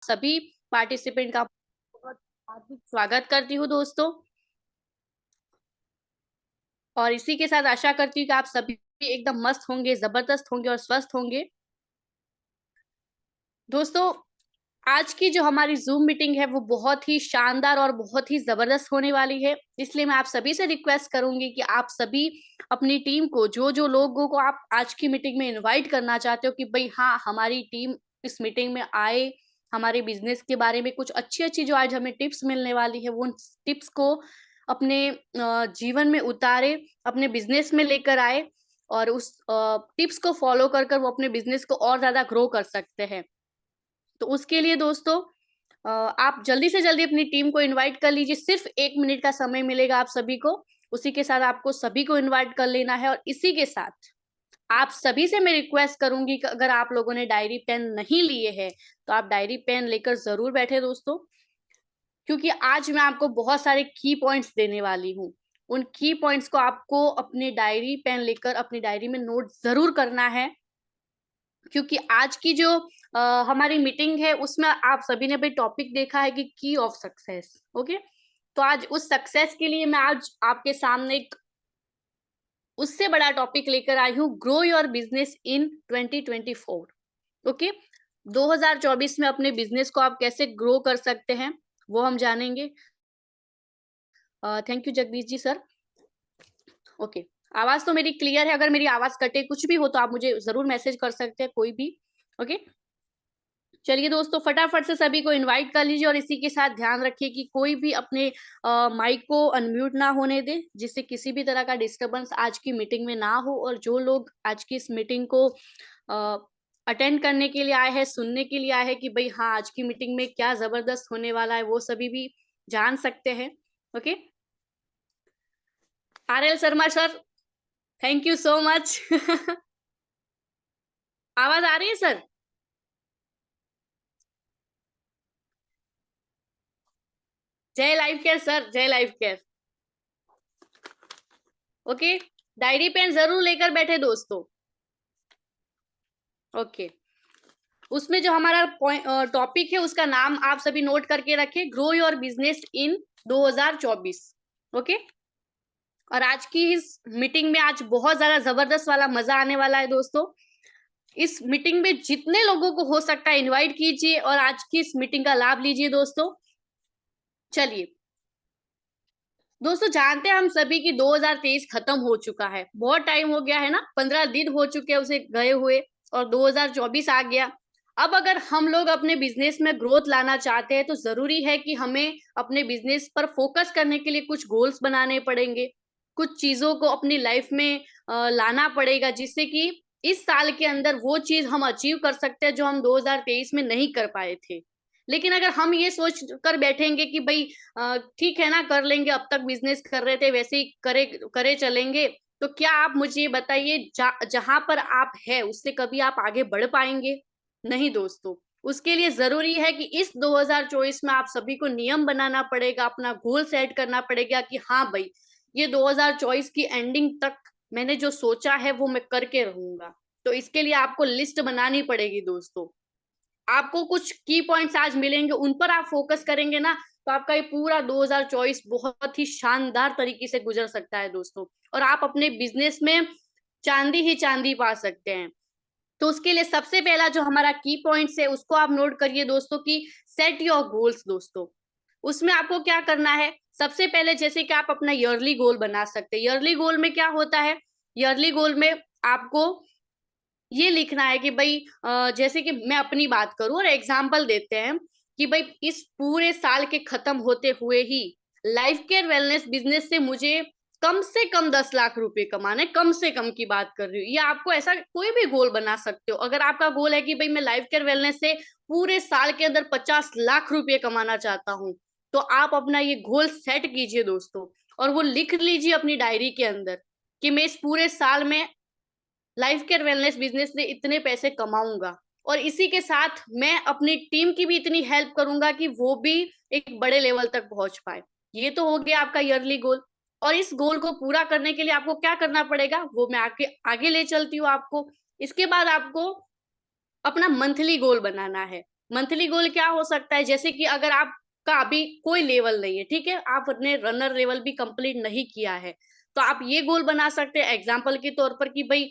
सभी पार्टिसिपेंट का बहुत हार्दिक स्वागत करती हूँ दोस्तों। और इसी के साथ आशा करती हूँ कि आप सभी एकदम मस्त होंगे, जबरदस्त होंगे और स्वस्थ होंगे। दोस्तों, आज की जो हमारी जूम मीटिंग है वो बहुत ही शानदार और बहुत ही जबरदस्त होने वाली है। इसलिए मैं आप सभी से रिक्वेस्ट करूंगी कि आप सभी अपनी टीम को, जो जो लोगों को आप आज की मीटिंग में इनवाइट करना चाहते हो कि भाई हाँ, हमारी टीम इस मीटिंग में आए, हमारे बिजनेस के बारे में कुछ अच्छी अच्छी जो आज हमें टिप्स मिलने वाली है, वो उन टिप्स को अपने जीवन में उतारे, अपने बिजनेस में लेकर आए और उस टिप्स को फॉलो कर कर वो अपने बिजनेस को और ज्यादा ग्रो कर सकते हैं। तो उसके लिए दोस्तों, आप जल्दी से जल्दी अपनी टीम को इनवाइट कर लीजिए। सिर्फ 1 मिनट का समय मिलेगा आप सभी को। उसी के साथ आपको सभी को इनवाइट कर लेना है। और इसी के साथ आप सभी से मैं रिक्वेस्ट करूंगी कि अगर आप लोगों ने डायरी पेन नहीं लिए है तो आप डायरी पेन लेकर जरूर बैठे दोस्तों, क्योंकि आज मैं आपको बहुत सारे की पॉइंट्स देने वाली हूँ। उन की पॉइंट्स को आपको अपने डायरी पेन लेकर अपनी डायरी में नोट जरूर करना है, क्योंकि आज की जो हमारी मीटिंग है उसमें आप सभी ने भाई टॉपिक देखा है कि की ऑफ सक्सेस। ओके, तो आज उस सक्सेस के लिए मैं आज आपके सामने एक उससे बड़ा टॉपिक लेकर आई हूँ, grow your business in 2024। Okay, 2024 में अपने बिजनेस को आप कैसे ग्रो कर सकते हैं वो हम जानेंगे। Thank you Jagdish ji sir. Okay, आवाज तो मेरी क्लियर है। अगर मेरी आवाज कटे कुछ भी हो तो आप मुझे जरूर मैसेज कर सकते हैं, कोई भी। ओके, चलिए दोस्तों, फटाफट से सभी को इनवाइट कर लीजिए और इसी के साथ ध्यान रखिए कि कोई भी अपने माइक को अनम्यूट ना होने दे, जिससे किसी भी तरह का डिस्टरबेंस आज की मीटिंग में ना हो। और जो लोग आज की इस मीटिंग को अटेंड करने के लिए आए हैं, सुनने के लिए आए हैं कि भाई हाँ, आज की मीटिंग में क्या जबरदस्त होने वाला है, वो सभी भी जान सकते हैं। Okay, RL Sharma sir, thank you so much. आवाज आ रही है sir? Jai life care sir, Jai life care. Okay, diary pen जरूर लेकर बैठे दोस्तों। ओके, उसमें जो हमारा टॉपिक है उसका नाम आप सभी नोट करके रखें, grow your business in 2024। Okay, और आज की इस मीटिंग में आज बहुत ज्यादा जबरदस्त वाला मजा आने वाला है दोस्तों। इस मीटिंग में जितने लोगों को हो सकता है इनवाइट कीजिए और आज की इस मीटिंग का लाभ लीजिए दोस्तों। चलिए दोस्तों, जानते हैं हम सभी कि 2023 खत्म हो चुका है। बहुत टाइम हो गया है ना, 15 दिन हो चुके हैं उसे गए हुए, और 2024 आ गया। अब अगर हम लोग अपने बिजनेस में ग्रोथ लाना चाहते हैं तो जरूरी है कि हमें अपने बिजनेस पर फोकस करने के लिए कुछ गोल्स बनाने पड़ेंगे, कुछ चीजों को अपनी लाइफ में लाना पड़ेगा, जिससे कि इस साल के अंदर वो चीज हम अचीव कर सकते हैं जो हम 2023 में नहीं कर पाए थे। लेकिन अगर हम ये सोच कर बैठेंगे कि भाई ठीक है ना, कर लेंगे, अब तक बिजनेस कर रहे थे वैसे ही करे करे चलेंगे, तो क्या आप मुझे ये बताइए, जहां पर आप है उससे कभी आप आगे बढ़ पाएंगे? नहीं दोस्तों। उसके लिए जरूरी है कि इस 2024 में आप सभी को नियम बनाना पड़ेगा, अपना गोल सेट करना पड़ेगा कि हाँ भाई, ये 2024 की एंडिंग तक मैंने जो सोचा है वो मैं करके रहूंगा। तो इसके लिए आपको लिस्ट बनानी पड़ेगी दोस्तों। आपको कुछ की पॉइंट्स आज मिलेंगे, उन पर आप फोकस करेंगे ना, तो आपका ये पूरा 2024 बहुत ही शानदार तरीके से गुजर सकता है दोस्तों। और आप अपने बिजनेस में चांदी ही चांदी पा सकते हैं। तो उसके लिए सबसे पहला जो हमारा की पॉइंट्स है उसको आप नोट करिए दोस्तों, की सेट योर गोल्स दोस्तों। उसमें आपको क्या करना है, सबसे पहले जैसे कि आप अपना ईयरली गोल बना सकते हैं। ईयरली गोल में क्या होता है, ईयरली गोल में आपको ये लिखना है कि भाई जैसे कि मैं अपनी बात करूं और एग्जाम्पल देते हैं कि भाई इस पूरे साल के खत्म होते हुए ही लाइफ केयर वेलनेस बिजनेस से मुझे कम से कम 10 लाख रुपए कमाने, कम से कम की बात कर रही हूँ। या आपको ऐसा कोई भी गोल बना सकते हो। अगर आपका गोल है कि भाई मैं लाइफ केयर वेलनेस से पूरे साल के अंदर 50 लाख रुपए कमाना चाहता हूँ, तो आप अपना ये गोल सेट कीजिए दोस्तों, और वो लिख लीजिए अपनी डायरी के अंदर कि मैं इस पूरे साल में लाइफ केयर वेलनेस बिजनेस से इतने पैसे कमाऊंगा। और इसी के साथ मैं अपनी टीम की भी इतनी हेल्प करूंगा कि वो भी एक बड़े लेवल तक पहुंच पाए। ये तो हो गया आपका ईयरली गोल। और इस गोल को पूरा करने के लिए आपको क्या करना पड़ेगा वो मैं आगे आगे ले चलती हूँ आपको। इसके बाद आपको अपना मंथली गोल बनाना है। मंथली गोल क्या हो सकता है, जैसे कि अगर आपका अभी कोई लेवल नहीं है, ठीक है, आपने रनर लेवल भी कंप्लीट नहीं किया है, तो आप ये गोल बना सकते हैं एग्जाम्पल के तौर पर कि भाई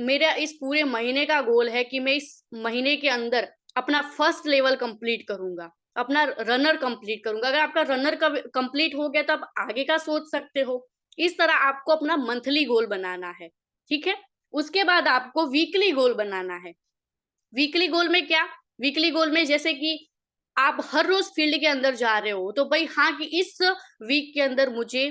मेरा इस पूरे महीने का गोल है कि मैं इस महीने के अंदर अपना फर्स्ट लेवल कंप्लीट करूंगा, अपना रनर कंप्लीट करूंगा। अगर आपका रनर कंप्लीट हो गया तो आप आगे का सोच सकते हो। इस तरह आपको अपना मंथली गोल बनाना है, ठीक है। उसके बाद आपको वीकली गोल बनाना है। वीकली गोल में क्या, वीकली गोल में जैसे कि आप हर रोज फील्ड के अंदर जा रहे हो, तो भाई हाँ कि इस वीक के अंदर मुझे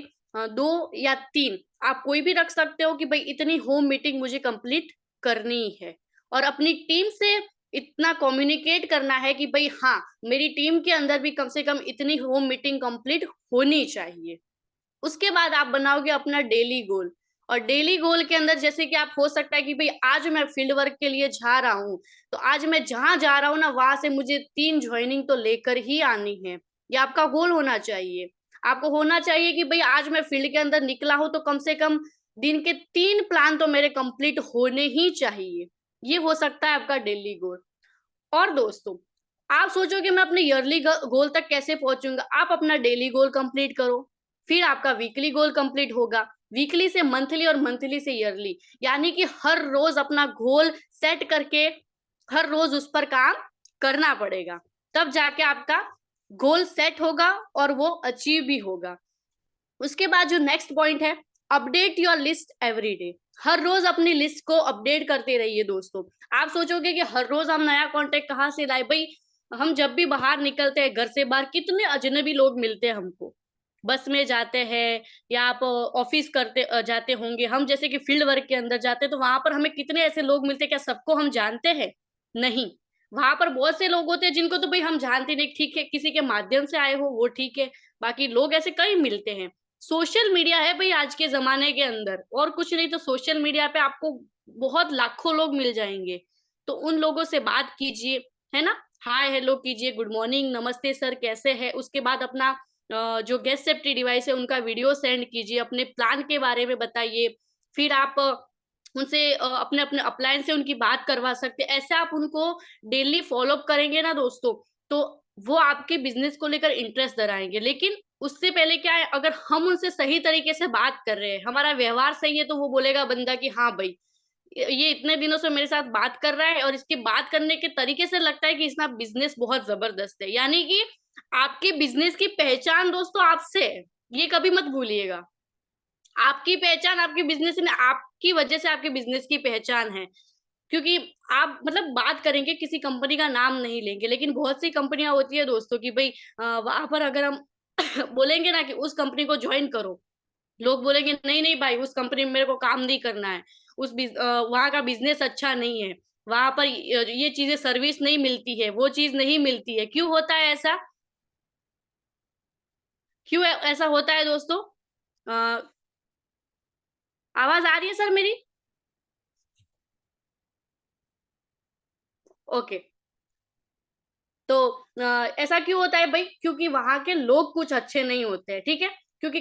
2 या 3, आप कोई भी रख सकते हो कि भाई इतनी होम मीटिंग मुझे कंप्लीट करनी है, और अपनी टीम से इतना कम्युनिकेट करना है कि भाई हाँ मेरी टीम के अंदर भी कम से कम इतनी होम मीटिंग कंप्लीट होनी चाहिए। उसके बाद आप बनाओगे अपना डेली गोल, और डेली गोल के अंदर जैसे कि आप हो सकता है कि भाई आज मैं फील्ड वर्क के लिए जा रहा हूँ, तो आज मैं जहां जा रहा हूँ ना वहां से मुझे 3 ज्वाइनिंग तो लेकर ही आनी है। ये आपका गोल होना चाहिए। आपको होना चाहिए कि भाई आज मैं फील्ड के अंदर निकला हूं तो कम से कम दिन के 3 प्लान तो मेरे कंप्लीट होने ही चाहिए। ये हो सकता है आपका डेली गोल। और दोस्तों, आप सोचोगे मैं अपने ईयरली गोल तक कैसे पहुंचूंगा, आप अपना डेली गोल कंप्लीट करो, फिर आपका वीकली गोल कंप्लीट होगा, वीकली से मंथली और मंथली से ईयरली, यानी कि हर रोज अपना गोल सेट करके हर रोज उस पर काम करना पड़ेगा, तब जाके आपका गोल सेट होगा और वो अचीव भी होगा। उसके बाद जो नेक्स्ट पॉइंट है, update your list every day. हर रोज अपनी लिस्ट को अपडेट करते रहिए दोस्तों। आप सोचोगे कि हर रोज हम नया कॉन्टेक्ट कहाँ से लाए, भाई हम जब भी बाहर निकलते हैं घर से बाहर, कितने अजनबी लोग मिलते हैं हमको, बस में जाते हैं या आप ऑफिस करते जाते होंगे, हम जैसे कि फील्ड वर्क के अंदर जाते हैं तो वहां पर हमें कितने ऐसे लोग मिलते हैं, क्या सबको हम जानते हैं? नहीं। वहां पर बहुत से लोग होते हैं जिनको तो भाई हम जानते नहीं, ठीक है किसी के माध्यम से आए हो वो ठीक है, बाकी लोग ऐसे कई मिलते हैं। सोशल मीडिया है भाई आज के जमाने के अंदर, और कुछ नहीं तो सोशल मीडिया पे आपको बहुत लाखों लोग मिल जाएंगे, तो उन लोगों से बात कीजिए, है ना, हाय हेलो कीजिए, गुड मॉर्निंग नमस्ते सर कैसे हैं, उसके बाद अपना जो गेस्ट सेफ्टी डिवाइस है उनका वीडियो सेंड कीजिए, अपने प्लान के बारे में बताइए, फिर आप उनसे अपने अपने अप्लायंस से उनकी बात करवा सकते हैं। ऐसे आप उनको डेली फॉलोअप करेंगे ना दोस्तों, तो वो आपके बिजनेस को लेकर इंटरेस्ट दिखाएंगे। लेकिन उससे पहले क्या है, अगर हम उनसे सही तरीके से बात कर रहे हैं, हमारा व्यवहार सही है, तो वो बोलेगा बंदा कि हाँ भाई ये इतने दिनों से मेरे साथ बात कर रहा है और इसके बात करने के तरीके से लगता है कि इसका बिजनेस बहुत जबरदस्त है। यानी कि आपके बिजनेस की पहचान दोस्तों आपसे है, ये कभी मत भूलिएगा। आपकी पहचान आपके बिजनेस में, आपकी वजह से आपके बिजनेस की पहचान है। क्योंकि आप मतलब बात करेंगे, किसी कंपनी का नाम नहीं लेंगे, लेकिन बहुत सी कंपनियां होती है दोस्तों कि भाई वहां पर अगर हम बोलेंगे ना कि उस कंपनी को ज्वाइन करो, लोग बोलेंगे नहीं नहीं भाई उस कंपनी में मेरे को काम नहीं करना है, वहां का बिजनेस अच्छा नहीं है, वहां पर ये चीजें सर्विस नहीं मिलती है, वो चीज नहीं मिलती है। क्यों होता है ऐसा, क्यों ऐसा होता है दोस्तों? अ, आवाज आ रही है सर मेरी? ओके। तो ऐसा क्यों होता है भाई, क्योंकि वहां के लोग कुछ अच्छे नहीं होते हैं, ठीक है। क्योंकि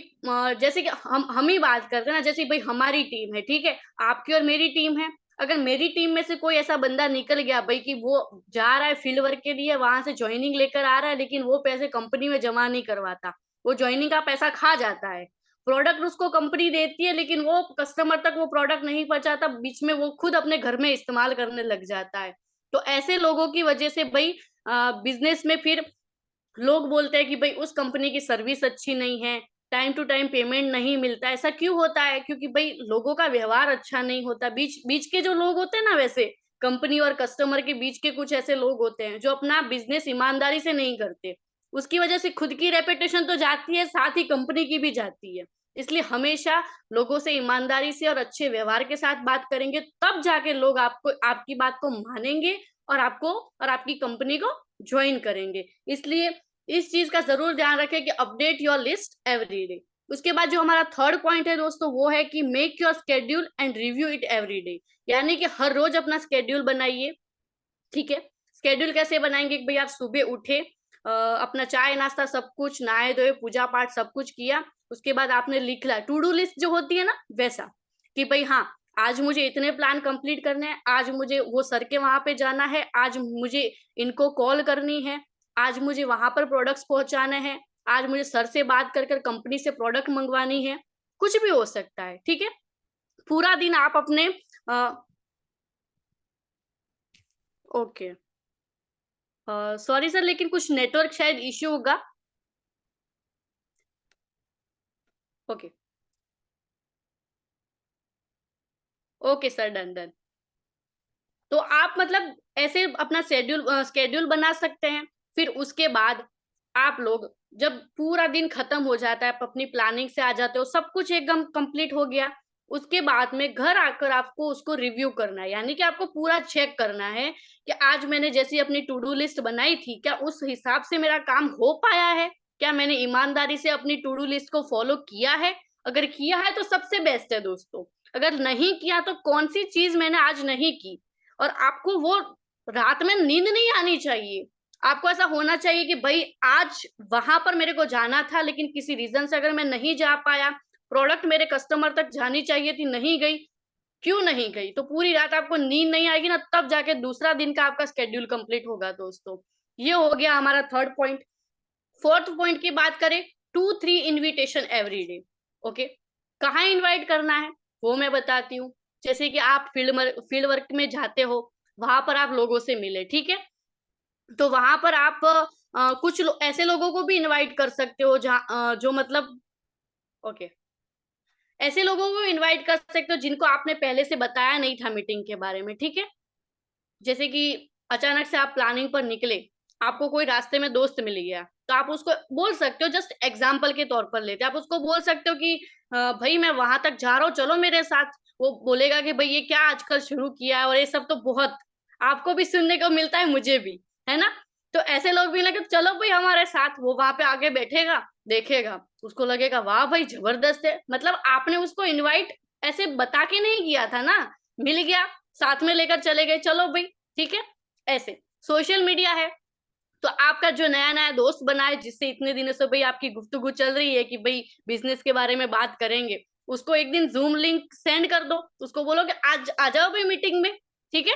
जैसे कि हम ही बात करते हैं ना, जैसे भाई हमारी टीम है, ठीक है, आपकी और मेरी टीम है। अगर मेरी टीम में से कोई ऐसा बंदा निकल गया भाई कि वो जा रहा है फील्ड वर्क के लिए, वहां से ज्वाइनिंग लेकर आ रहा है, लेकिन वो पैसे कंपनी में जमा नहीं करवाता, वो ज्वाइनिंग का पैसा खा जाता है, प्रोडक्ट उसको कंपनी देती है लेकिन वो कस्टमर तक वो प्रोडक्ट नहीं पहुंचाता, बीच में वो खुद अपने घर में इस्तेमाल करने लग जाता है। तो ऐसे लोगों की वजह से भाई बिजनेस में फिर लोग बोलते हैं कि भाई उस कंपनी की सर्विस अच्छी नहीं है, टाइम टू टाइम पेमेंट नहीं मिलता। ऐसा क्यों होता है, क्योंकि भाई लोगों का व्यवहार अच्छा नहीं होता। बीच बीच के जो लोग होते हैं ना, वैसे कंपनी और कस्टमर के बीच के कुछ ऐसे लोग होते हैं जो अपना बिजनेस ईमानदारी से नहीं करते, उसकी वजह से खुद की रेपुटेशन तो जाती है, साथ ही कंपनी की भी जाती है। इसलिए हमेशा लोगों से ईमानदारी से और अच्छे व्यवहार के साथ बात करेंगे, तब जाके लोग आपको आपकी बात को मानेंगे और आपको और आपकी कंपनी को ज्वाइन करेंगे। इसलिए इस चीज का जरूर ध्यान रखें कि update your list every day. उसके बाद जो हमारा थर्ड पॉइंट है दोस्तों, वो है कि make your schedule and review it every day. यानी कि हर रोज अपना स्केड्यूल बनाइए, ठीक है। स्केड्यूल कैसे बनाएंगे कि भाई आप सुबह उठे, अपना चाय नाश्ता सब कुछ, नहाए धोए, पूजा पाठ सब कुछ किया, उसके बाद आपने लिख ला टू डू लिस्ट जो होती है ना, वैसा कि भाई हाँ आज मुझे इतने प्लान कंप्लीट करने हैं, आज मुझे वो सर के वहां पे जाना है, आज मुझे इनको कॉल करनी है, आज मुझे वहां पर प्रोडक्ट्स पहुंचाने हैं, आज मुझे सर से बात कर कर कंपनी से प्रोडक्ट मंगवानी है, कुछ भी हो सकता है। ठीक है, पूरा दिन आप अपने ओके, सॉरी सर, लेकिन कुछ नेटवर्क शायद इश्यू होगा। Okay, okay sir, done done. तो आप मतलब ऐसे अपना शेड्यूल बना सकते हैं। फिर उसके बाद आप लोग जब पूरा दिन खत्म हो जाता है, आप अपनी प्लानिंग से आ जाते हो, सब कुछ एकदम कंप्लीट हो गया, उसके बाद में घर आकर आपको उसको रिव्यू करना है, यानी कि आपको पूरा चेक करना है कि आज मैंने जैसी अपनी टू डू लिस्ट बनाई थी, क्या उस हिसाब से मेरा काम हो पाया है, क्या मैंने ईमानदारी से अपनी टू डू लिस्ट को फॉलो किया है। अगर किया है तो सबसे बेस्ट है दोस्तों, अगर नहीं किया तो कौन सी चीज मैंने आज नहीं की। और आपको वो रात में नींद नहीं आनी चाहिए। आपको ऐसा होना चाहिए कि भाई आज वहां पर मेरे को जाना था, लेकिन किसी रीजन से अगर मैं नहीं जा पाया, प्रोडक्ट मेरे कस्टमर तक जानी चाहिए थी, नहीं गई, क्यों नहीं गई, तो पूरी रात आपको नींद नहीं आएगी ना, तब जाके दूसरा दिन का आपका शेड्यूल कंप्लीट होगा दोस्तों। ये हो गया हमारा थर्ड पॉइंट। फोर्थ पॉइंट की बात करें, 2-3 इनविटेशन एवरी डे। ओके, कहाँ इनवाइट करना है वो मैं बताती हूँ। जैसे कि आप फील्ड वर्क में जाते हो, वहां पर आप लोगों से मिले, ठीक है, तो वहां पर आप कुछ ऐसे लोगों को भी इनवाइट कर सकते हो जहाँ जो मतलब ओके, ऐसे लोगों को इनवाइट कर सकते हो जिनको आपने पहले से बताया नहीं था मीटिंग के बारे में। ठीक है, जैसे कि अचानक से आप प्लानिंग पर निकले, आपको कोई रास्ते में दोस्त मिल गया, तो आप उसको बोल सकते हो, जस्ट एग्जाम्पल के तौर पर लेते आप उसको बोल सकते हो कि भाई मैं वहां तक जा रहा हूँ, चलो मेरे साथ। वो बोलेगा कि भाई ये क्या आजकल शुरू किया है, और ये सब तो बहुत आपको भी सुनने को मिलता है, मुझे भी, है ना। तो ऐसे लोग भी लगे चलो भाई हमारे साथ, वो वहां पे आगे बैठेगा, देखेगा, उसको लगेगा वाह भाई जबरदस्त है, मतलब आपने उसको इनवाइट ऐसे बता के नहीं किया था ना, मिल गया, साथ में लेकर चले गए, चलो भाई ठीक है। ऐसे सोशल मीडिया है, तो आपका जो नया नया दोस्त बना है, जिससे इतने दिनों से भाई आपकी गुफ्तगू चल रही है कि भाई बिजनेस के बारे में बात करेंगे, उसको एक दिन जूम लिंक सेंड कर दो, उसको बोलो कि आज आ जाओ भाई मीटिंग में। ठीक है,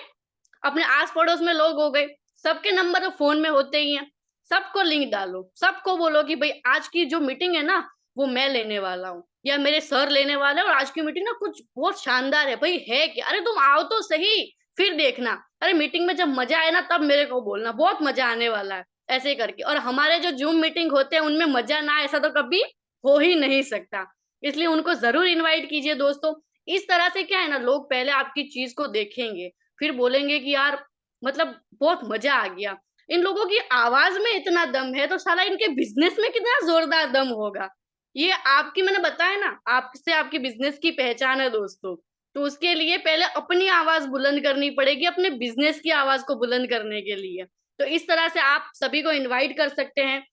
अपने आस पड़ोस में लोग हो गए, सबके नंबर तो फोन में होते ही हैं, सबको लिंक डालो, सबको बोलो कि भाई आज की जो मीटिंग है ना, वो मैं लेने वाला हूँ या मेरे सर लेने वाले हैं, और आज की मीटिंग ना कुछ बहुत शानदार है भाई, है क्या, अरे तुम आओ तो सही, फिर देखना, अरे मीटिंग में जब मजा आए ना तब मेरे को बोलना, बहुत मजा आने वाला है, ऐसे करके। और हमारे जो जूम मीटिंग होते हैं उनमें मजा ना आए, ऐसा तो कभी हो ही नहीं सकता, इसलिए उनको जरूर इन्वाइट कीजिए दोस्तों। इस तरह से क्या है ना, लोग पहले आपकी चीज को देखेंगे, फिर बोलेंगे कि यार मतलब बहुत मजा आ गया, इन लोगों की आवाज में इतना दम है, तो साला इनके बिजनेस में कितना जोरदार दम होगा। ये आपकी, मैंने बताया ना, आपसे आपकी बिजनेस की पहचान है दोस्तों, तो उसके लिए पहले अपनी आवाज बुलंद करनी पड़ेगी, अपने बिजनेस की आवाज को बुलंद करने के लिए। तो इस तरह से आप सभी को इनवाइट कर सकते हैं।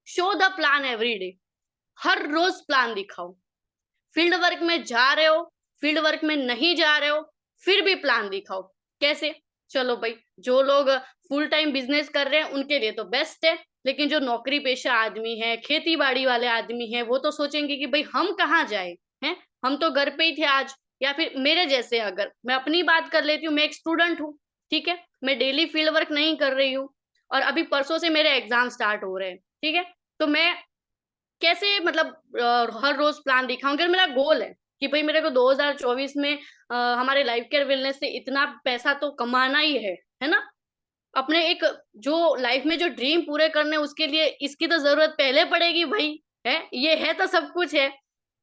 Show the plan every day, हर रोज प्लान दिखाओ। फील्ड वर्क में जा रहे हो, फील्ड वर्क में नहीं जा रहे हो, फिर भी प्लान दिखाओ। कैसे, चलो भाई, जो लोग फुल टाइम बिजनेस कर रहे हैं उनके लिए तो बेस्ट है, लेकिन जो नौकरी पेशा आदमी है, खेती बाड़ी वाले आदमी है, वो तो सोचेंगे कि भाई हम कहाँ जाए, हैं, हम तो घर पे ही थे आज। या फिर मेरे जैसे, अगर मैं अपनी बात कर लेती हूँ, मैं एक स्टूडेंट हूँ, ठीक है, मैं डेली फील्ड वर्क नहीं कर रही हूँ, और अभी परसों से मेरे एग्जाम स्टार्ट हो रहे हैं, ठीक है, तो मैं कैसे मतलब हर रोज प्लान दिखाऊं, अगर मेरा गोल है कि भाई मेरे को 2024 में हमारे लाइफ केयर वेलनेस से इतना पैसा तो कमाना ही है ना, अपने एक जो लाइफ में जो ड्रीम पूरे करने हैं, उसके लिए इसकी तो जरूरत पहले पड़ेगी भाई, है, ये है तो सब कुछ है,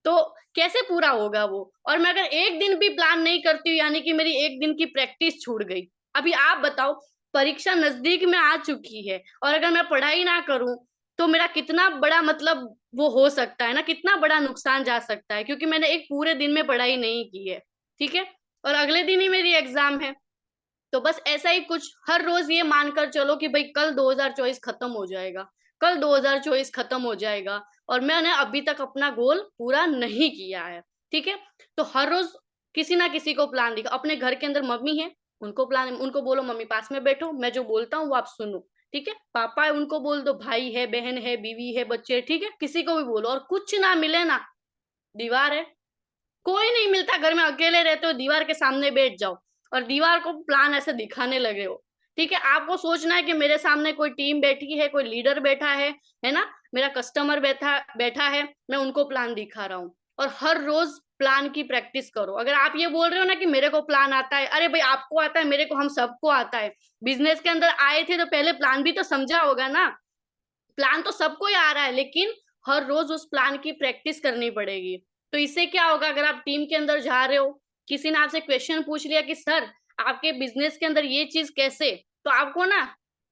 तो कैसे पूरा होगा वो। और मैं अगर एक दिन भी प्लान नहीं करती हूँ, यानी कि मेरी एक दिन की प्रैक्टिस छूट गई। अभी आप बताओ, परीक्षा नजदीक में आ चुकी है, और अगर मैं पढ़ाई ना करूं, तो मेरा कितना बड़ा मतलब वो हो सकता है ना, कितना बड़ा नुकसान जा सकता है, क्योंकि मैंने एक पूरे दिन में पढ़ाई नहीं की है। ठीक है, और अगले दिन ही मेरी एग्जाम है, तो बस ऐसा ही कुछ हर रोज ये मानकर चलो कि भाई कल 2024 खत्म हो जाएगा, कल 2024 खत्म हो जाएगा, और मैंने अभी तक अपना गोल पूरा नहीं किया है। ठीक है, तो हर रोज किसी ना किसी को प्लान दिखा, अपने घर के अंदर मम्मी है, उनको प्लान, उनको बोलो मम्मी पास में बैठो, मैं जो बोलता हूँ वो आप सुनो। ठीक है, पापा है उनको बोल दो, भाई है, बहन है, बीवी है, बच्चे, ठीक है, किसी को भी बोलो, और कुछ ना मिले ना, दीवार है, कोई नहीं मिलता, घर में अकेले रहते हो, दीवार के सामने बैठ जाओ और दीवार को प्लान ऐसे दिखाने लगे हो। ठीक है, आपको सोचना है कि मेरे सामने कोई टीम बैठी है, कोई लीडर बैठा है ना, मेरा कस्टमर बैठा बैठा है, मैं उनको प्लान दिखा रहा हूँ। और हर रोज प्लान की प्रैक्टिस करो। अगर आप ये बोल रहे हो ना कि मेरे को प्लान आता है, अरे भाई आपको आता है, मेरे को, हम सबको आता है। बिजनेस के अंदर आए थे तो पहले प्लान भी तो समझा होगा ना। प्लान तो सबको ही आ रहा है, लेकिन हर रोज उस प्लान की प्रैक्टिस करनी पड़ेगी। तो इससे क्या होगा, अगर आप टीम के अंदर जा रहे हो, किसी ने आपसे क्वेश्चन पूछ लिया कि सर आपके बिजनेस के अंदर ये चीज कैसे, तो आपको ना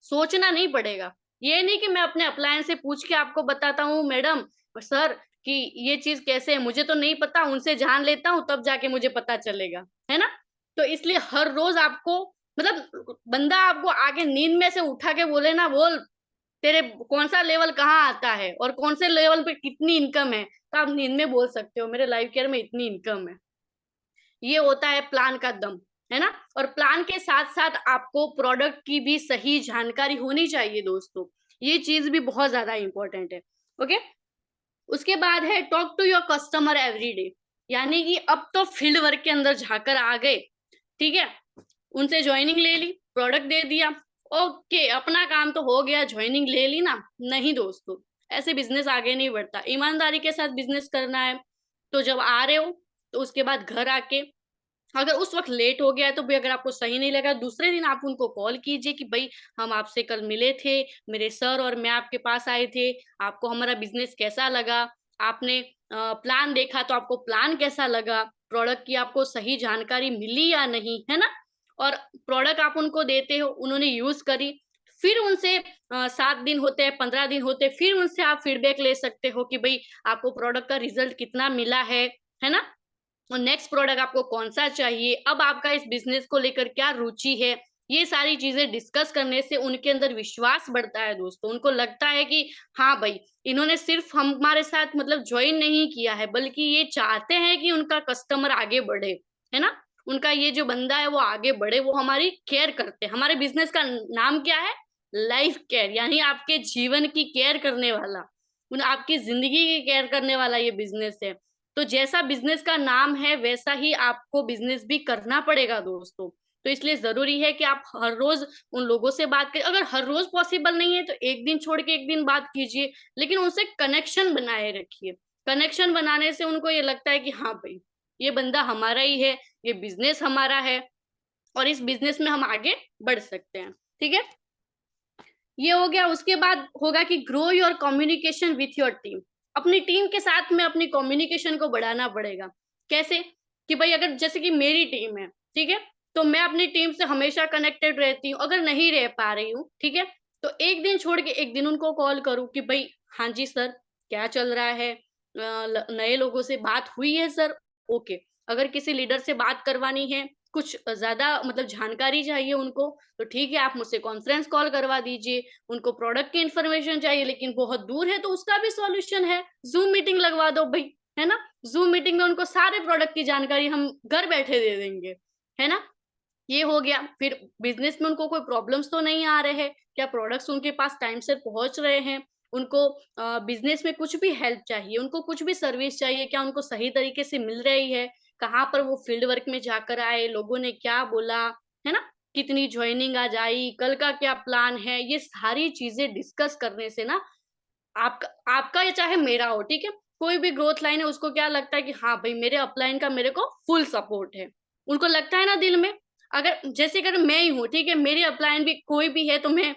सोचना नहीं पड़ेगा। ये नहीं कि मैं अपने अपलायन से पूछ के आपको बताता हूँ मैडम सर कि ये चीज कैसे है, मुझे तो नहीं पता, उनसे जान लेता हूँ तब जाके मुझे पता चलेगा, है ना। तो इसलिए हर रोज आपको, मतलब बंदा आपको आगे नींद में से उठा के बोले ना, बोल तेरे कौन सा लेवल कहाँ आता है और कौन से लेवल पे कितनी इनकम है, तो आप नींद में बोल सकते हो मेरे लाइफ केयर में इतनी इनकम है। ये होता है प्लान का दम, है ना। और प्लान के साथ साथ आपको प्रोडक्ट की भी सही जानकारी होनी चाहिए दोस्तों, ये चीज भी बहुत ज्यादा इंपॉर्टेंट है। ओके, उसके बाद है talk to your customer every day. यानी कि अब तो फील्ड वर्क के अंदर जाकर आ गए, ठीक है, उनसे ज्वाइनिंग ले ली, प्रोडक्ट दे दिया, ओके अपना काम तो हो गया, ज्वाइनिंग ले ली ना। नहीं दोस्तों, ऐसे बिजनेस आगे नहीं बढ़ता। ईमानदारी के साथ बिजनेस करना है। तो जब आ रहे हो तो उसके बाद घर आके, अगर उस वक्त लेट हो गया है तो भी, अगर आपको सही नहीं लगा, दूसरे दिन आप उनको कॉल कीजिए कि भाई हम आपसे कल मिले थे, मेरे सर और मैं आपके पास आए थे, आपको हमारा बिजनेस कैसा लगा, आपने प्लान देखा तो आपको प्लान कैसा लगा, प्रोडक्ट की आपको सही जानकारी मिली या नहीं, है ना। और प्रोडक्ट आप उनको देते हो, उन्होंने यूज करी, फिर उनसे 7 दिन होते हैं, 15 दिन होते हैं, फिर उनसे आप फीडबैक ले सकते हो कि भाई आपको प्रोडक्ट का रिजल्ट कितना मिला है ना। और नेक्स्ट प्रोडक्ट आपको कौन सा चाहिए, अब आपका इस बिजनेस को लेकर क्या रुचि है। ये सारी चीजें डिस्कस करने से उनके अंदर विश्वास बढ़ता है दोस्तों। उनको लगता है कि हाँ भाई, इन्होंने सिर्फ हमारे साथ मतलब ज्वाइन नहीं किया है, बल्कि ये चाहते हैं कि उनका कस्टमर आगे बढ़े, है ना। उनका ये जो बंदा है वो आगे बढ़े, वो हमारी केयर करते हैं। हमारे बिजनेस का नाम क्या है, लाइफ केयर, यानी आपके जीवन की केयर करने वाला, उन आपकी जिंदगी की केयर करने वाला ये बिजनेस है। तो जैसा बिजनेस का नाम है वैसा ही आपको बिजनेस भी करना पड़ेगा दोस्तों। तो इसलिए जरूरी है कि आप हर रोज उन लोगों से बात करें। अगर हर रोज पॉसिबल नहीं है तो एक दिन छोड़ के एक दिन बात कीजिए, लेकिन उनसे कनेक्शन बनाए रखिए। कनेक्शन बनाने से उनको ये लगता है कि हाँ भाई, ये बंदा हमारा ही है, ये बिजनेस हमारा है और इस बिजनेस में हम आगे बढ़ सकते हैं। ठीक है, ये हो गया। उसके बाद होगा कि grow your communication with your team. अपनी टीम के साथ में अपनी कम्युनिकेशन को बढ़ाना पड़ेगा। कैसे, कि भाई अगर जैसे कि मेरी टीम है, ठीक है, तो मैं अपनी टीम से हमेशा कनेक्टेड रहती हूँ। अगर नहीं रह पा रही हूँ, ठीक है, तो एक दिन छोड़ के एक दिन उनको कॉल करूँ कि भाई हाँ जी सर, क्या चल रहा है, नए लोगों से बात हुई है सर, ओके। अगर किसी लीडर से बात करवानी है, कुछ ज्यादा मतलब जानकारी चाहिए उनको, तो ठीक है, आप मुझसे कॉन्फ्रेंस कॉल करवा दीजिए। उनको प्रोडक्ट की इन्फॉर्मेशन चाहिए लेकिन बहुत दूर है, तो उसका भी सॉल्यूशन है, जूम मीटिंग लगवा दो भाई, है ना। जूम मीटिंग में उनको सारे प्रोडक्ट की जानकारी हम घर बैठे दे देंगे, है ना। ये हो गया। फिर बिजनेस में उनको कोई प्रॉब्लम्स तो नहीं आ रहे हैं, क्या प्रोडक्ट्स उनके पास टाइम से पहुंच रहे हैं, उनको बिजनेस में कुछ भी हेल्प चाहिए, उनको कुछ भी सर्विस चाहिए, क्या उनको सही तरीके से मिल रही है, कहाँ पर वो फील्ड वर्क में जाकर आए, लोगों ने क्या बोला, है ना, कितनी ज्वाइनिंग आज आई, कल का क्या प्लान है। ये सारी चीजें डिस्कस करने से ना, आपका आपका या चाहे मेरा हो, ठीक है, कोई भी ग्रोथ लाइन है, उसको क्या लगता है कि हाँ भाई मेरे अपलाइन का मेरे को फुल सपोर्ट है। उनको लगता है ना दिल में। अगर जैसे अगर मैं ही हूँ, ठीक है, मेरी अपलाइन भी कोई भी है, तो मैं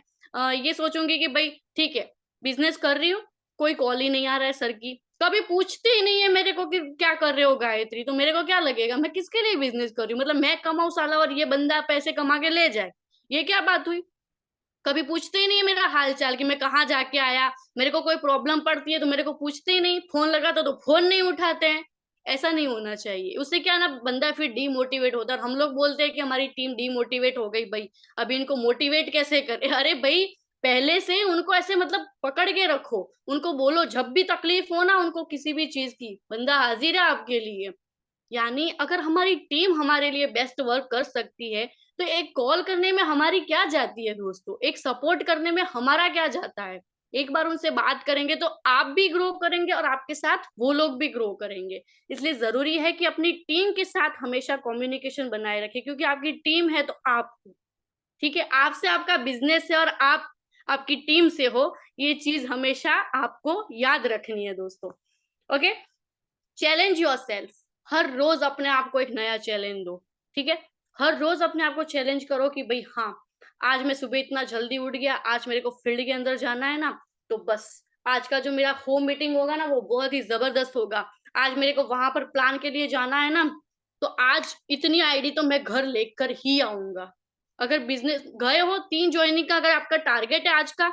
ये सोचूंगी कि भाई ठीक है, बिजनेस कर रही हूँ, कोई कॉल ही नहीं आ रहा है सर की, कभी पूछते ही नहीं है मेरे को कि क्या कर रहे हो गायत्री, तो मेरे को क्या लगेगा, मैं किसके लिए बिजनेस कर रही हूँ, मतलब मैं कमाऊँ साला और ये बंदा पैसे कमा के ले जाए, ये क्या बात हुई। कभी पूछते ही नहीं है मेरा हाल चाल कि मैं कहाँ जाके आया, मेरे को कोई प्रॉब्लम पड़ती है तो मेरे को पूछते ही नहीं, फोन लगाता तो फोन नहीं उठाते हैं। ऐसा नहीं होना चाहिए, उससे क्या ना, बंदा फिर डीमोटिवेट होता है और हम लोग बोलते हैं कि हमारी टीम डीमोटिवेट हो गई भाई, अभी इनको मोटिवेट कैसे करें। अरे भाई, पहले से उनको ऐसे मतलब पकड़ के रखो, उनको बोलो जब भी तकलीफ हो ना उनको किसी भी चीज की, बंदा हाजिर है आपके लिए। यानी अगर हमारी टीम हमारे लिए बेस्ट वर्क कर सकती है, तो एक कॉल करने में हमारी क्या जाती है दोस्तों, एक सपोर्ट करने में हमारा क्या जाता है। एक बार उनसे बात करेंगे तो आप भी ग्रो करेंगे और आपके साथ वो लोग भी ग्रो करेंगे। इसलिए जरूरी है कि अपनी टीम के साथ हमेशा कम्युनिकेशन बनाए रखें, क्योंकि आपकी टीम है तो आप, ठीक है, आपसे आपका बिजनेस है और आप आपकी टीम से हो, ये चीज हमेशा आपको याद रखनी है दोस्तों। Okay, challenge yourself. हर रोज अपने आप को एक नया चैलेंज दो, ठीक है। हर रोज अपने आप को चैलेंज करो कि भाई हाँ, आज मैं सुबह इतना जल्दी उठ गया, आज मेरे को फील्ड के अंदर जाना है ना, तो बस आज का जो मेरा होम मीटिंग होगा ना वो बहुत ही जबरदस्त होगा। आज मेरे को वहां पर प्लान के लिए जाना है ना, तो आज इतनी आईडी तो मैं घर लेकर ही आऊंगा। अगर बिजनेस गए हो 3 ज्वाइनिंग का अगर आपका टारगेट है आज का,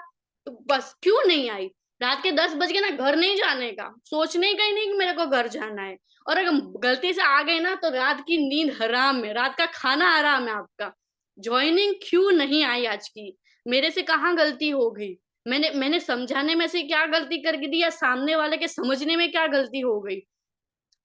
तो बस क्यों नहीं आई। रात के 10 बज गए ना, घर नहीं जाने का, सोचने का ही नहीं कि मेरे को घर जाना है। और अगर गलती से आ गए ना, तो रात की नींद हराम है, रात का खाना हराम है आपका। ज्वाइनिंग क्यों नहीं आई आज की, मेरे से कहाँ गलती हो गई, मैंने समझाने में से क्या गलती कर दी, या सामने वाले के समझने में क्या गलती हो गई।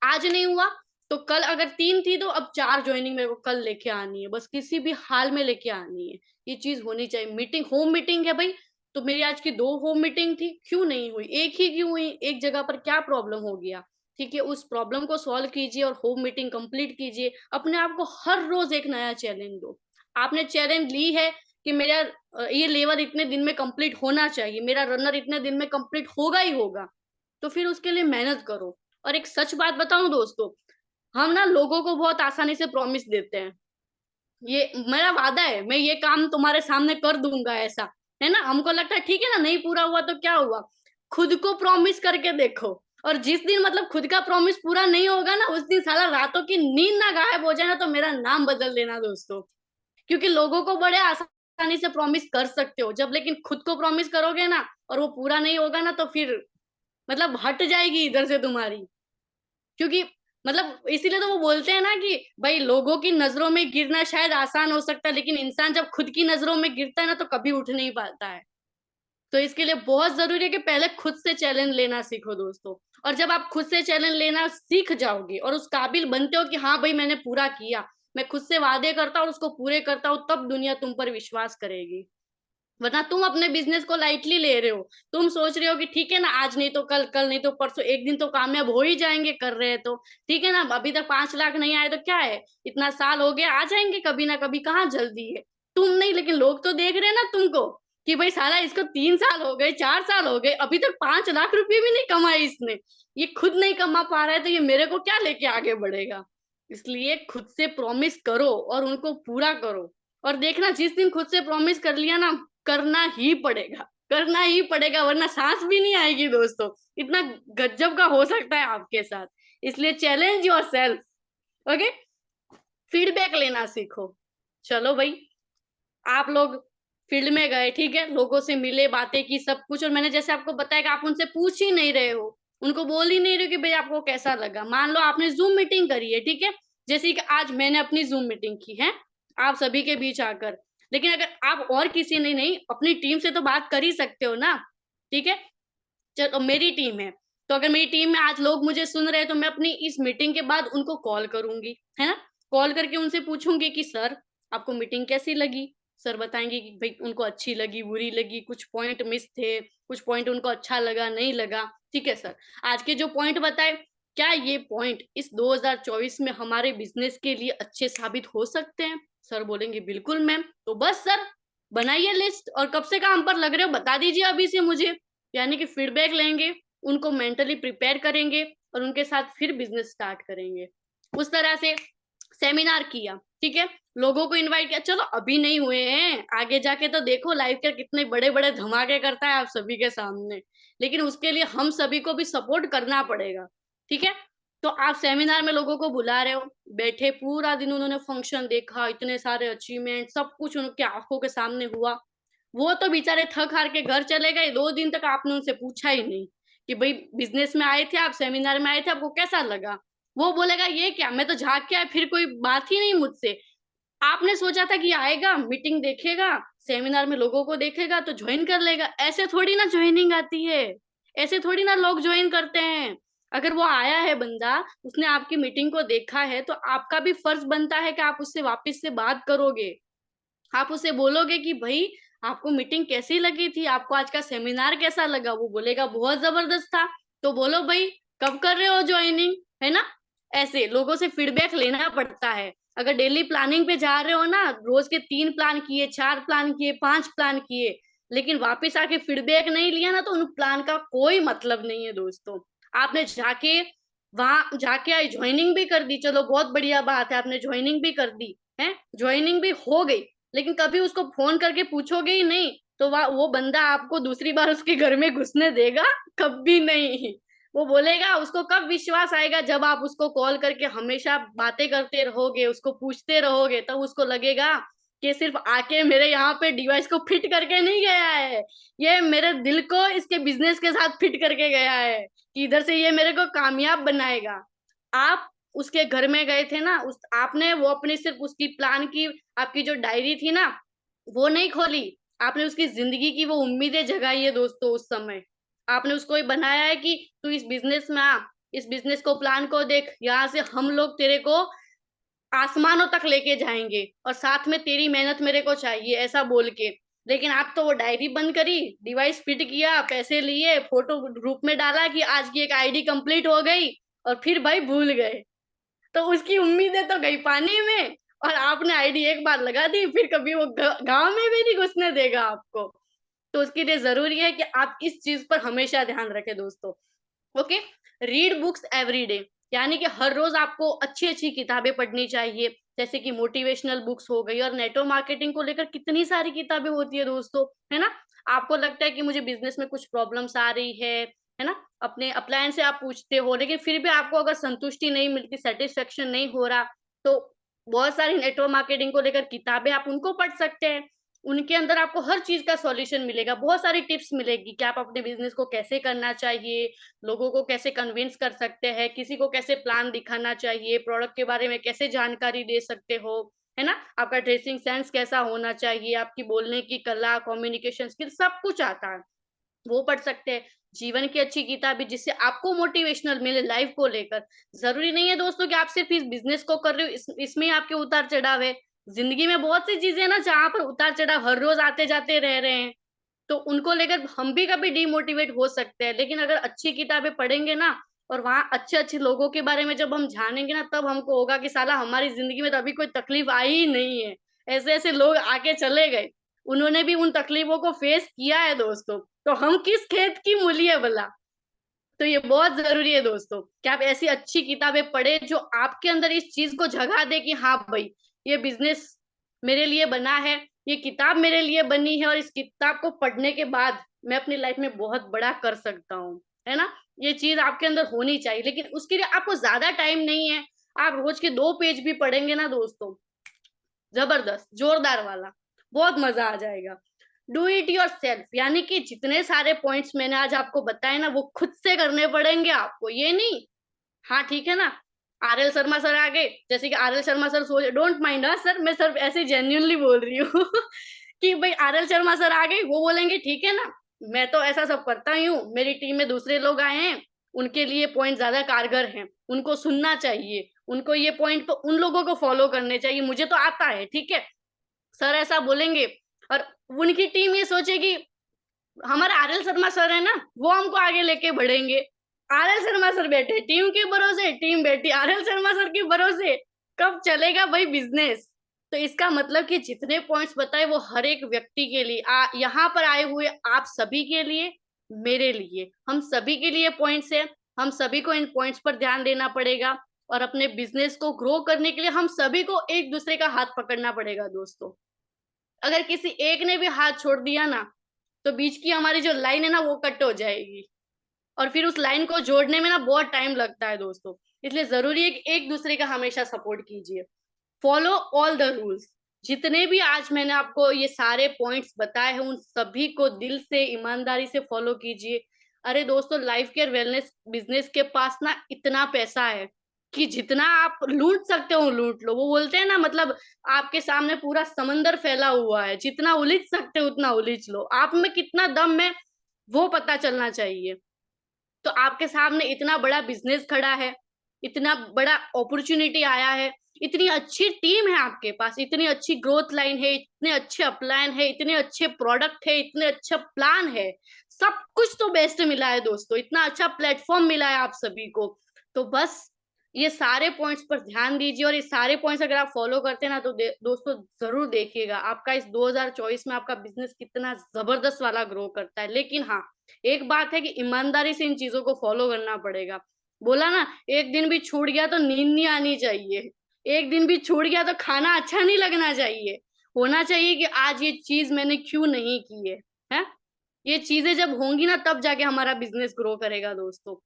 आज नहीं हुआ तो कल, अगर 3 थी तो अब 4 ज्वाइनिंग मेरे को कल लेके आनी है, बस किसी भी हाल में लेके आनी है। ये चीज होनी चाहिए। मीटिंग, होम मीटिंग है भाई, तो मेरी आज की 2 होम मीटिंग थी, क्यों नहीं हुई, एक ही क्यों हुई, एक जगह पर क्या प्रॉब्लम हो गया। ठीक है, उस प्रॉब्लम को सॉल्व कीजिए और होम मीटिंग कंप्लीट कीजिए। अपने आप को हर रोज एक नया चैलेंज दो। आपने चैलेंज ली है कि मेरा ये लेवल इतने दिन में कंप्लीट होना चाहिए, मेरा रनर इतने दिन में कंप्लीट होगा ही होगा, तो फिर उसके लिए मेहनत करो। और एक सच बात बताऊं दोस्तों, हम ना लोगों को बहुत आसानी से प्रॉमिस देते हैं, ये मेरा वादा है, मैं ये काम तुम्हारे सामने कर दूंगा, ऐसा है ना, हमको लगता है ठीक है ना, नहीं पूरा हुआ तो क्या हुआ। खुद को प्रॉमिस करके देखो, और जिस दिन मतलब खुद का प्रॉमिस पूरा नहीं होगा ना, उस दिन साला रातों की नींद ना गायब हो जाए ना, तो मेरा नाम बदल देना दोस्तों। क्योंकि लोगों को बड़े आसानी से प्रॉमिस कर सकते हो जब, लेकिन खुद को प्रॉमिस करोगे ना और वो पूरा नहीं होगा ना, तो फिर मतलब हट जाएगी इधर से तुम्हारी। क्योंकि मतलब इसीलिए तो वो बोलते हैं ना कि भाई लोगों की नजरों में गिरना शायद आसान हो सकता है, लेकिन इंसान जब खुद की नजरों में गिरता है ना, तो कभी उठ नहीं पाता है। तो इसके लिए बहुत जरूरी है कि पहले खुद से चैलेंज लेना सीखो दोस्तों। और जब आप खुद से चैलेंज लेना सीख जाओगे और उस काबिल बनते हो कि हाँ भाई मैंने पूरा किया, मैं खुद से वादे करता हूँ और उसको पूरे करता हूँ, तब दुनिया तुम पर विश्वास करेगी। वरना तुम अपने बिजनेस को लाइटली ले रहे हो, तुम सोच रहे हो कि ठीक है ना, आज नहीं तो कल, कल नहीं तो परसों, एक दिन तो कामयाब हो ही जाएंगे, कर रहे हैं तो ठीक है ना, अभी तक 5 लाख नहीं आए तो क्या है, इतना साल हो गया, आ जाएंगे कभी ना कभी, कहाँ जल्दी है। तुम नहीं, लेकिन लोग तो देख रहे हैं ना तुमको, कि भाई साला इसको 3 साल हो गए, 4 साल हो गए, अभी तक 5 लाख रुपए भी नहीं कमाए इसने, ये खुद नहीं कमा पा रहा है, तो ये मेरे को क्या लेके आगे बढ़ेगा। इसलिए खुद से प्रॉमिस करो और उनको पूरा करो। और देखना, जिस दिन खुद से प्रॉमिस कर लिया ना, करना ही पड़ेगा, करना ही पड़ेगा, वरना सांस भी नहीं आएगी दोस्तों। इतना गजब का हो सकता है आपके साथ। इसलिए challenge your self. Okay, feedback लेना सीखो। चलो भाई, आप लोग फील्ड में गए, ठीक है, लोगों से मिले, बातें की, सब कुछ, और मैंने जैसे आपको बताया कि आप उनसे पूछ ही नहीं रहे हो, उनको बोल ही नहीं रहे हो कि भाई आपको कैसा लगा। मान लो आपने जूम मीटिंग करी है, ठीक है, जैसे कि आज मैंने अपनी जूम मीटिंग की है आप सभी के बीच आकर, लेकिन अगर आप और किसी ने नहीं, अपनी टीम से तो बात कर ही सकते हो ना, ठीक है। चलो मेरी टीम है, तो अगर मेरी टीम में आज लोग मुझे सुन रहे हैं, तो मैं अपनी इस मीटिंग के बाद उनको कॉल करूंगी, है ना, कॉल करके उनसे पूछूंगी कि सर आपको मीटिंग कैसी लगी। सर बताएंगे कि भाई उनको अच्छी लगी, बुरी लगी, कुछ पॉइंट मिस थे, कुछ पॉइंट उनको अच्छा लगा, नहीं लगा। ठीक है सर, आज के जो पॉइंट बताए, क्या ये पॉइंट इस 2024 में हमारे बिजनेस के लिए अच्छे साबित हो सकते हैं। सर बोलेंगे बिल्कुल मैम, तो बस सर बनाइए लिस्ट, और कब से काम पर लग रहे हो बता दीजिए अभी से मुझे। यानी कि फीडबैक लेंगे, उनको मेंटली प्रिपेयर करेंगे और उनके साथ फिर बिजनेस स्टार्ट करेंगे। उस तरह से सेमिनार किया, ठीक है, लोगों को इनवाइट किया, चलो अभी नहीं हुए हैं, आगे जाके तो देखो लाइफ के कितने बड़े बड़े धमाके करता है आप सभी के सामने, लेकिन उसके लिए हम सभी को भी सपोर्ट करना पड़ेगा। ठीक है, तो आप सेमिनार में लोगों को बुला रहे हो, बैठे पूरा दिन उन्होंने फंक्शन देखा, इतने सारे अचीवमेंट, सब कुछ उनके आंखों के सामने हुआ। वो तो बेचारे थक हार के घर चले गए, 2 दिन तक आपने उनसे पूछा ही नहीं कि भाई बिजनेस में आए थे आप, सेमिनार में आए थे, आपको कैसा लगा। वो बोलेगा ये क्या, मैं तो झाँक के आया, फिर कोई बात ही नहीं मुझसे। आपने सोचा था कि आएगा, मीटिंग देखेगा, सेमिनार में लोगों को देखेगा तो ज्वाइन कर लेगा, ऐसे थोड़ी ना ज्वाइनिंग आती है, ऐसे थोड़ी ना लोग ज्वाइन करते हैं। अगर वो आया है बंदा, उसने आपकी मीटिंग को देखा है, तो आपका भी फर्ज बनता है कि आप उससे वापस से बात करोगे, आप उसे बोलोगे कि भाई आपको मीटिंग कैसी लगी थी, आपको आज का सेमिनार कैसा लगा? वो बोलेगा बहुत जबरदस्त था। तो बोलो भाई, कब कर रहे हो ज्वाइनिंग, है ना? ऐसे लोगों से फीडबैक लेना पड़ता है। अगर डेली प्लानिंग पे जा रहे हो ना, रोज के 3 प्लान किए, 4 प्लान किए, 5 प्लान किए, लेकिन वापस आके फीडबैक नहीं लिया ना, तो उन प्लान का कोई मतलब नहीं है दोस्तों। आपने जाके वहां जाके आई, ज्वाइनिंग भी कर दी, चलो बहुत बढ़िया बात है, आपने ज्वाइनिंग भी कर दी है, ज्वाइनिंग भी हो गई, लेकिन कभी उसको फोन करके पूछोगे ही नहीं, तो वो बंदा आपको दूसरी बार उसके घर में घुसने देगा? कभी नहीं। वो बोलेगा, उसको कब विश्वास आएगा, जब आप उसको कॉल करके हमेशा बातें करते रहोगे, उसको पूछते रहोगे, तब उसको लगेगा कि सिर्फ आके मेरे यहाँ पे डिवाइस को फिट करके नहीं गया है, ये मेरे दिल को इसके बिजनेस के साथ फिट करके गया है, कि इधर से ये मेरे को कामयाब बनाएगा। आप उसके घर में गए थे ना, उस आपने वो अपनी सिर्फ उसकी प्लान की, आपकी जो डायरी थी ना, वो नहीं खोली, आपने उसकी जिंदगी की वो उम्मीदें जगाई है दोस्तों। उस समय आपने उसको ये बनाया है कि तू इस बिजनेस में आ, इस बिजनेस को प्लान को देख, यहाँ से हम लोग तेरे को आसमानों तक लेके जाएंगे, और साथ में तेरी मेहनत मेरे को चाहिए, ऐसा बोल के। लेकिन आप तो वो डायरी बंद करी, डिवाइस फिट किया, पैसे लिए, फोटो ग्रुप में डाला कि आज की एक आईडी कंप्लीट हो गई, और फिर भाई भूल गए। तो उसकी उम्मीदें तो गई पानी में, और आपने आईडी एक बार लगा दी, फिर कभी वो गांव में भी नहीं घुसने देगा आपको। तो उसके लिए जरूरी है कि आप इस चीज पर हमेशा ध्यान रखें दोस्तों। Okay, read books every day, यानी कि हर रोज आपको अच्छी अच्छी किताबें पढ़नी चाहिए, जैसे कि मोटिवेशनल बुक्स हो गई, और नेटवर्क मार्केटिंग को लेकर कितनी सारी किताबें होती है दोस्तों, है ना? आपको लगता है कि मुझे बिजनेस में कुछ प्रॉब्लम्स आ रही है ना? अपने अपलायन से आप पूछते हो, लेकिन फिर भी आपको अगर संतुष्टि नहीं मिलती, सेटिस्फेक्शन नहीं हो रहा, तो बहुत सारी नेटवर्क मार्केटिंग को लेकर किताबें आप उनको पढ़ सकते हैं। उनके अंदर आपको हर चीज का सॉल्यूशन मिलेगा, बहुत सारी टिप्स मिलेगी कि आप अपने बिजनेस को कैसे करना चाहिए, लोगों को कैसे कन्विंस कर सकते हैं, किसी को कैसे प्लान दिखाना चाहिए, प्रोडक्ट के बारे में कैसे जानकारी दे सकते हो, है ना? आपका ड्रेसिंग सेंस कैसा होना चाहिए, आपकी बोलने की कला, कम्युनिकेशन स्किल, सब कुछ आता है, वो पढ़ सकते हैं। जीवन की अच्छी किताबें जिससे आपको मोटिवेशनल मिले लाइफ को लेकर। जरूरी नहीं है दोस्तों कि आप सिर्फ इस बिजनेस को कर रहे हो, इसमें ही आपके उतार चढ़ाव है। जिंदगी में बहुत सी चीजें ना जहाँ पर उतार चढ़ाव हर रोज आते जाते रह रहे हैं, तो उनको लेकर हम भी कभी डिमोटिवेट हो सकते हैं। लेकिन अगर अच्छी किताबें पढ़ेंगे ना, और वहाँ अच्छे अच्छे लोगों के बारे में जब हम जानेंगे ना, तब हमको होगा कि साला हमारी जिंदगी में तो अभी कोई तकलीफ आई ही नहीं है। ऐसे ऐसे लोग आके चले गए, उन्होंने भी उन तकलीफों को फेस किया है दोस्तों, तो हम किस खेत की मूली है भला? तो ये बहुत जरूरी है दोस्तों कि आप ऐसी अच्छी किताबें पढ़े जो आपके अंदर इस चीज को जगा दे कि हाँ भाई, ये बिजनेस मेरे लिए बना है, ये किताब मेरे लिए बनी है, और इस किताब को पढ़ने के बाद मैं अपनी लाइफ में बहुत बड़ा कर सकता हूँ, है ना? ये चीज आपके अंदर होनी चाहिए, लेकिन उसके लिए आपको ज्यादा टाइम नहीं है। आप रोज के 2 पेज भी पढ़ेंगे ना दोस्तों, जबरदस्त जोरदार वाला, बहुत मजा आ जाएगा। डू इट योर सेल्फ, यानी कि जितने सारे पॉइंट्स मैंने आज आपको बताए ना, वो खुद से करने पड़ेंगे आपको, ये नहीं। हाँ ठीक है ना, आरएल शर्मा सर आ गए, जैसे कि आरएल शर्मा सर सोच, डोंट माइंड, हाँ सर, मैं सर ऐसे जेन्युइनली बोल रही हूँ कि भाई आरएल शर्मा सर आ गए, वो बोलेंगे ठीक है ना, मैं तो ऐसा सब करता ही हूँ, मेरी टीम में दूसरे लोग आए हैं, उनके लिए पॉइंट ज्यादा कारगर हैं, उनको सुनना चाहिए, उनको ये पॉइंट तो उन लोगों को फॉलो करने चाहिए, मुझे तो आता है, ठीक है। सर ऐसा बोलेंगे, और उनकी टीम ये सोचेगी हमारा आरएल शर्मा सर है ना, वो हमको आगे लेके बढ़ेंगे। आरएल शर्मा सर बैठे टीम के भरोसे, टीम बैठी आरएल शर्मा सर के भरोसे, कब चलेगा भाई बिजनेस? तो इसका मतलब कि जितने पॉइंट्स बताए वो हर एक व्यक्ति के लिए, यहाँ पर आए हुए आप सभी के लिए, मेरे लिए, हम सभी के लिए पॉइंट्स है। हम सभी को इन पॉइंट्स पर ध्यान देना पड़ेगा, और अपने बिजनेस को ग्रो करने के लिए हम सभी को एक दूसरे का हाथ पकड़ना पड़ेगा दोस्तों। अगर किसी एक ने भी हाथ छोड़ दिया ना, तो बीच की हमारी जो लाइन है ना, वो कट हो जाएगी, और फिर उस लाइन को जोड़ने में ना बहुत टाइम लगता है दोस्तों। इसलिए जरूरी है कि एक दूसरे का हमेशा सपोर्ट कीजिए। फॉलो ऑल द रूल्स, जितने भी आज मैंने आपको ये सारे पॉइंट्स बताए हैं, उन सभी को दिल से ईमानदारी से फॉलो कीजिए। अरे दोस्तों, लाइफ केयर वेलनेस बिजनेस के पास ना इतना पैसा है कि जितना आप लूट सकते हो लूट लो। वो बोलते हैं ना, मतलब आपके सामने पूरा समंदर फैला हुआ है, जितना उलीझ सकते हो उतना उलीझ लो, आप में कितना दम है वो पता चलना चाहिए। तो आपके सामने इतना बड़ा बिजनेस खड़ा है, इतना बड़ा अपॉर्चुनिटी आया है, इतनी अच्छी टीम है आपके पास, इतनी अच्छी ग्रोथ लाइन है, इतने अच्छे अपलाइन है, इतने अच्छे प्रोडक्ट है, इतने अच्छा प्लान है, सब कुछ तो बेस्ट मिला है दोस्तों, इतना अच्छा प्लेटफॉर्म मिला है आप सभी को। तो बस ये सारे पॉइंट्स पर ध्यान दीजिए, और ये सारे पॉइंट्स अगर आप फॉलो करते हैं ना, तो दोस्तों जरूर देखिएगा आपका इस 2024 में आपका बिजनेस कितना जबरदस्त वाला ग्रो करता है। लेकिन हाँ, एक बात है कि ईमानदारी से इन चीजों को फॉलो करना पड़ेगा। बोला ना, एक दिन भी छूट गया तो नींद नहीं आनी चाहिए, एक दिन भी छूट गया तो खाना अच्छा नहीं लगना चाहिए। होना चाहिए कि आज ये चीज मैंने क्यों नहीं की है। ये चीजें जब होंगी ना, तब जाके हमारा बिजनेस ग्रो करेगा दोस्तों।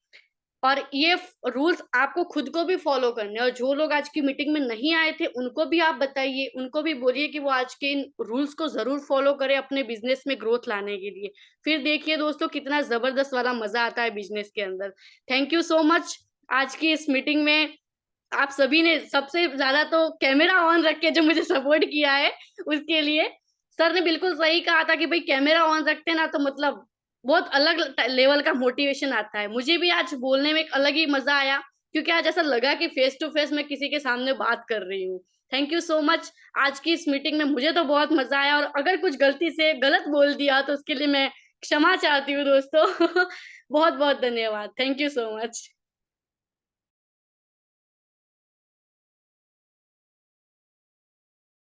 और ये रूल्स आपको खुद को भी फॉलो करने हैं, और जो लोग आज की मीटिंग में नहीं आए थे उनको भी आप बताइए, उनको भी बोलिए कि वो आज के इन रूल्स को जरूर फॉलो करें अपने बिजनेस में ग्रोथ लाने के लिए। फिर देखिए दोस्तों कितना जबरदस्त वाला मजा आता है बिजनेस के अंदर। थैंक यू सो मच आज की इस मीटिंग में आप सभी ने, सबसे ज्यादा तो कैमरा ऑन रख के जो मुझे सपोर्ट किया है उसके लिए। सर ने बिल्कुल सही कहा था कि भाई कैमरा ऑन रखते ना तो मतलब बहुत अलग लेवल का मोटिवेशन आता है। मुझे भी आज बोलने में एक अलग ही मजा आया, क्योंकि आज ऐसा लगा कि फेस टू फेस मैं किसी के सामने बात कर रही हूँ। Thank you so much. आज की इस मीटिंग में मुझे तो बहुत मजा आया, और अगर कुछ गलती से गलत बोल दिया तो उसके लिए मैं क्षमा चाहती हूँ दोस्तों। बहुत बहुत धन्यवाद, थैंक यू सो मच।